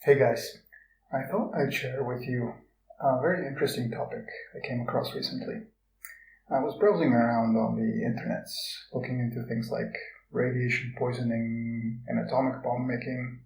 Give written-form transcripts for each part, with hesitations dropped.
Hey guys, I thought I'd share with you a very interesting topic I came across recently. I was browsing around on the internets, looking into things like radiation poisoning and atomic bomb making.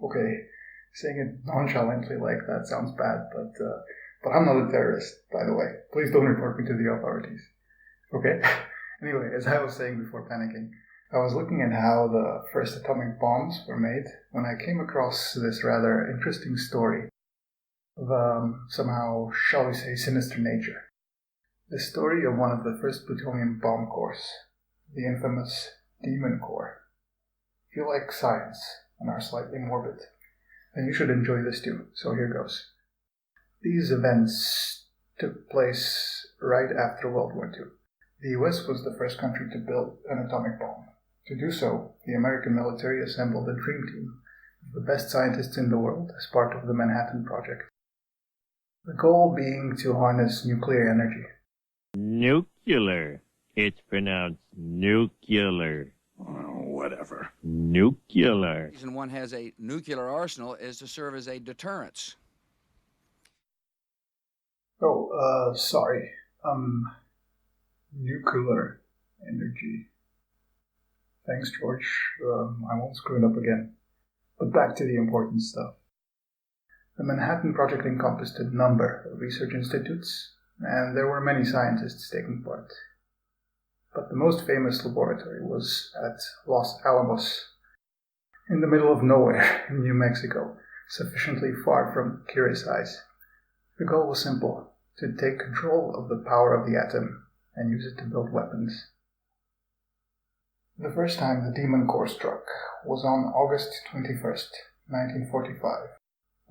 Okay, saying it nonchalantly like that sounds bad, but I'm not a terrorist, by the way. Please don't report me to the authorities. Okay? Anyway, as I was saying before panicking, I was looking at how the first atomic bombs were made when I came across this rather interesting story of somehow, shall we say, sinister nature. The story of one of the first plutonium bomb cores, the infamous Demon Core. If you like science and are slightly morbid, then you should enjoy this too, so here goes. These events took place right after World War II. The US was the first country to build an atomic bomb. To do so, the American military assembled a dream team of the best scientists in the world as part of the Manhattan Project. The goal being to harness nuclear energy. Nuclear. It's pronounced nuclear. Whatever. Nuclear. The reason one has a nuclear arsenal is to serve as a deterrence. Sorry. Nuclear energy. Thanks, George. I won't screw it up again. But back to the important stuff. The Manhattan Project encompassed a number of research institutes, and there were many scientists taking part. But the most famous laboratory was at Los Alamos, in the middle of nowhere in New Mexico, sufficiently far from curious eyes. The goal was simple: to take control of the power of the atom and use it to build weapons. The first time the Demon Core struck was on August 21st, 1945,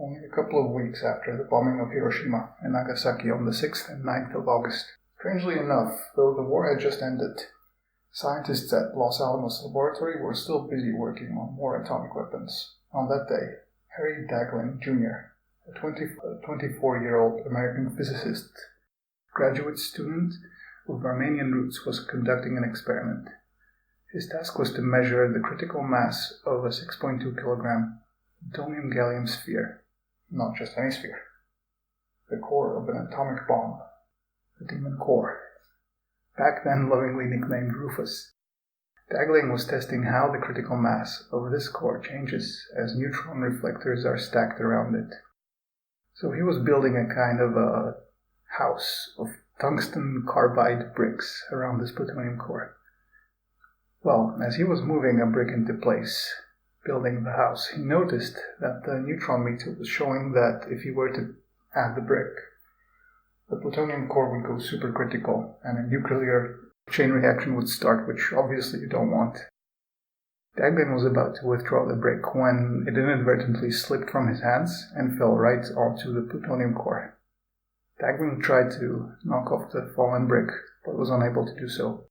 only a couple of weeks after the bombing of Hiroshima and Nagasaki on the 6th and 9th of August. Strangely enough, though the war had just ended, scientists at Los Alamos Laboratory were still busy working on more atomic weapons. On that day, Harry Daghlian Jr., a 24-year-old American physicist, graduate student with Armenian roots, was conducting an experiment. His task was to measure the critical mass of a 6.2 kilogram plutonium-gallium sphere, not just any sphere, the core of an atomic bomb, the Demon Core, back then lovingly nicknamed Rufus. Daghlian was testing how the critical mass of this core changes as neutron reflectors are stacked around it. So he was building a kind of a house of tungsten carbide bricks around this plutonium core. Well, as he was moving a brick into place, building the house, he noticed that the neutron meter was showing that if he were to add the brick, the plutonium core would go supercritical and a nuclear chain reaction would start, which obviously you don't want. Daghlian was about to withdraw the brick when it inadvertently slipped from his hands and fell right onto the plutonium core. Daghlian tried to knock off the fallen brick, but was unable to do so.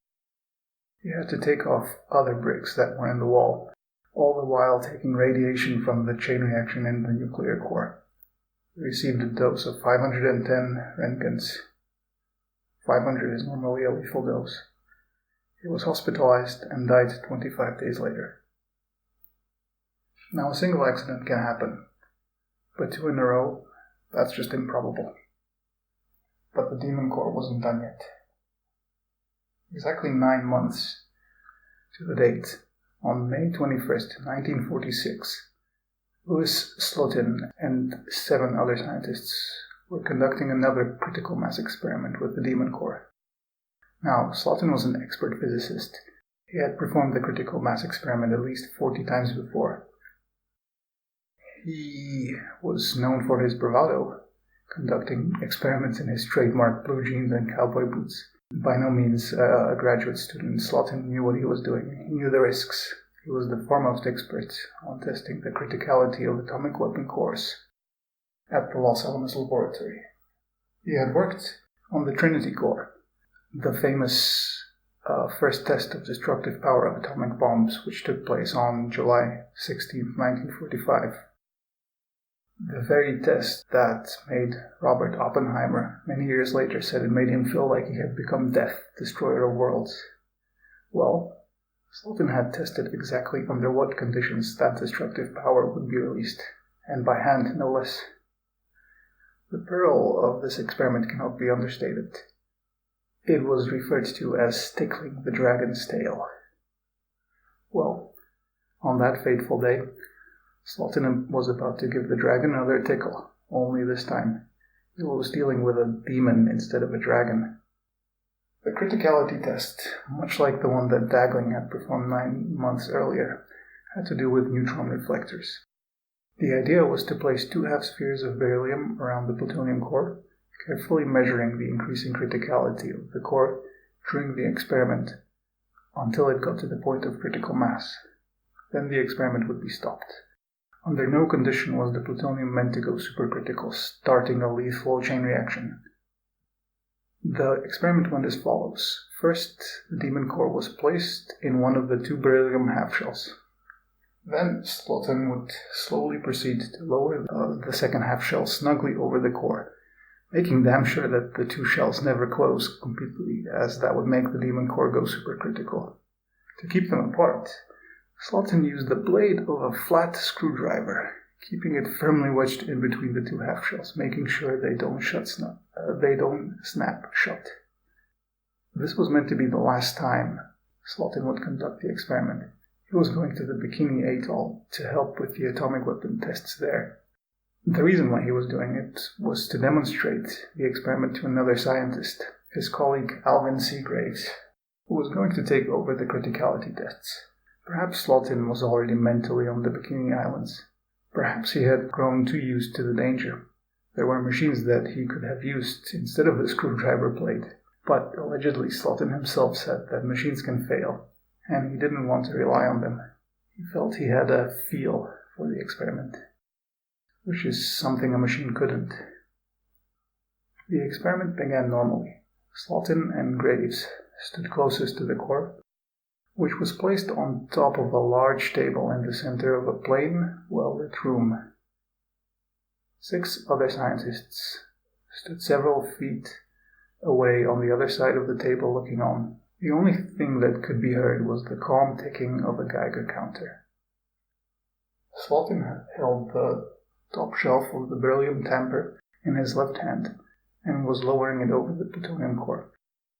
He had to take off other bricks that were in the wall, all the while taking radiation from the chain reaction in the nuclear core. He received a dose of 510 roentgens. 500 is normally a lethal dose. He was hospitalized and died 25 days later. Now, a single accident can happen, but two in a row, that's just improbable. But the Demon Core wasn't done yet. Exactly 9 months to the date, on May 21st, 1946, Louis Slotin and 7 other scientists were conducting another critical mass experiment with the Demon Core. Now, Slotin was an expert physicist. He had performed the critical mass experiment at least 40 times before. He was known for his bravado, conducting experiments in his trademark blue jeans and cowboy boots. By no means a graduate student, Slotin knew what he was doing. He knew the risks. He was the foremost expert on testing the criticality of atomic weapon cores at the Los Alamos Laboratory. He had worked on the Trinity core, the famous first test of destructive power of atomic bombs, which took place on July 16, 1945. The very test that made Robert Oppenheimer many years later said it made him feel like he had become death, destroyer of worlds. Well, Slotin had tested exactly under what conditions that destructive power would be released, and by hand no less. The peril of this experiment cannot be understated. It was referred to as tickling the dragon's tail. Well, on that fateful day, Slotin was about to give the dragon another tickle, only this time he was dealing with a demon instead of a dragon. The criticality test, much like the one that Daghlian had performed 9 months earlier, had to do with neutron reflectors. The idea was to place 2 half-spheres of beryllium around the plutonium core, carefully measuring the increasing criticality of the core during the experiment until it got to the point of critical mass. Then the experiment would be stopped. Under no condition was the plutonium meant to go supercritical, starting a lethal chain reaction. The experiment went as follows. First, the demon core was placed in one of the 2 beryllium half-shells. Then Slotin would slowly proceed to lower the second half-shell snugly over the core, making damn sure that the 2 shells never close completely, as that would make the demon core go supercritical. To keep them apart, Slotin used the blade of a flat screwdriver, keeping it firmly wedged in between the 2 half-shells, making sure they don't snap shut. This was meant to be the last time Slotin would conduct the experiment. He was going to the Bikini Atoll to help with the atomic weapon tests there. The reason why he was doing it was to demonstrate the experiment to another scientist, his colleague Alvin C. Graves, who was going to take over the criticality tests. Perhaps Slotin was already mentally on the Bikini Islands. Perhaps he had grown too used to the danger. There were machines that he could have used instead of the screwdriver blade, but allegedly Slotin himself said that machines can fail, and he didn't want to rely on them. He felt he had a feel for the experiment, which is something a machine couldn't. The experiment began normally. Slotin and Graves stood closest to the core, which was placed on top of a large table in the center of a plain, well-lit room. 6 other scientists stood several feet away on the other side of the table looking on. The only thing that could be heard was the calm ticking of a Geiger counter. Slotin held the top shelf of the beryllium tamper in his left hand and was lowering it over the plutonium core.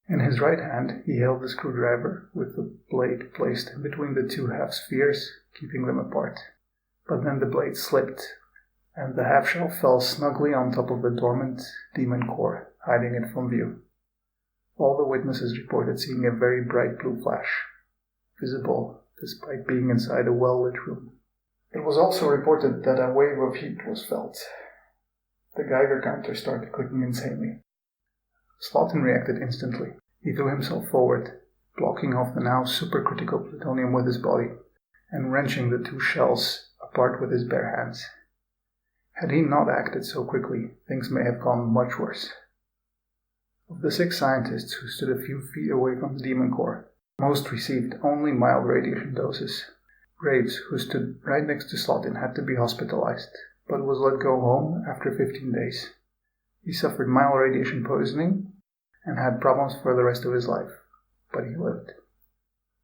In his right hand, he held the screwdriver with the blade placed in between the 2 half-spheres, keeping them apart. But then the blade slipped, and the half-shell fell snugly on top of the dormant demon core, hiding it from view. All the witnesses reported seeing a very bright blue flash, visible despite being inside a well-lit room. It was also reported that a wave of heat was felt. The Geiger counter started clicking insanely. Slotin reacted instantly. He threw himself forward, blocking off the now supercritical plutonium with his body, and wrenching the 2 shells apart with his bare hands. Had he not acted so quickly, things may have gone much worse. Of the 6 scientists who stood a few feet away from the demon core, most received only mild radiation doses. Graves, who stood right next to Slotin, had to be hospitalized, but was let go home after 15 days. He suffered mild radiation poisoning and had problems for the rest of his life, but he lived.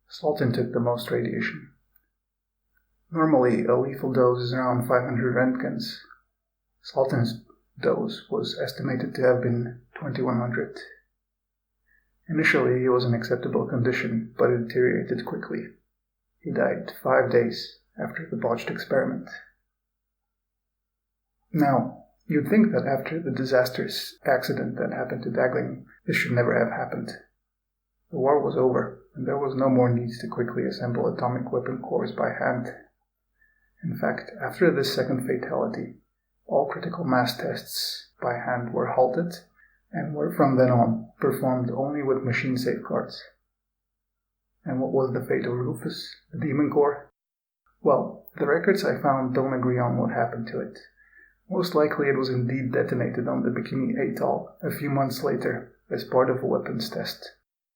Slotin took the most radiation. Normally, a lethal dose is around 500 Roentgens. Slotin's dose was estimated to have been 2100. Initially, he was in acceptable condition, but it deteriorated quickly. He died 5 days after the botched experiment. Now, you'd think that after the disastrous accident that happened to Daghlian, this should never have happened. The war was over, and there was no more need to quickly assemble atomic weapon cores by hand. In fact, after this second fatality, all critical mass tests by hand were halted and were from then on performed only with machine safeguards. And what was the fate of Rufus, the demon core? Well, the records I found don't agree on what happened to it. Most likely it was indeed detonated on the Bikini Atoll a few months later as part of a weapons test.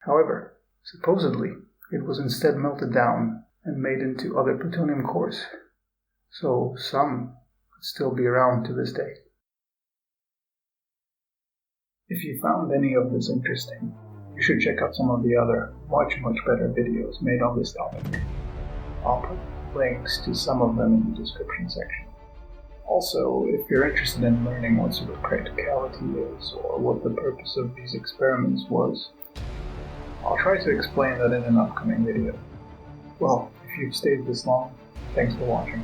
However, supposedly it was instead melted down and made into other plutonium cores, so some could still be around to this day. If you found any of this interesting, you should check out some of the other much better videos made on this topic. I'll put links to some of them in the description section. Also, if you're interested in learning what supercriticality is, or what the purpose of these experiments was, I'll try to explain that in an upcoming video. Well, if you've stayed this long, thanks for watching.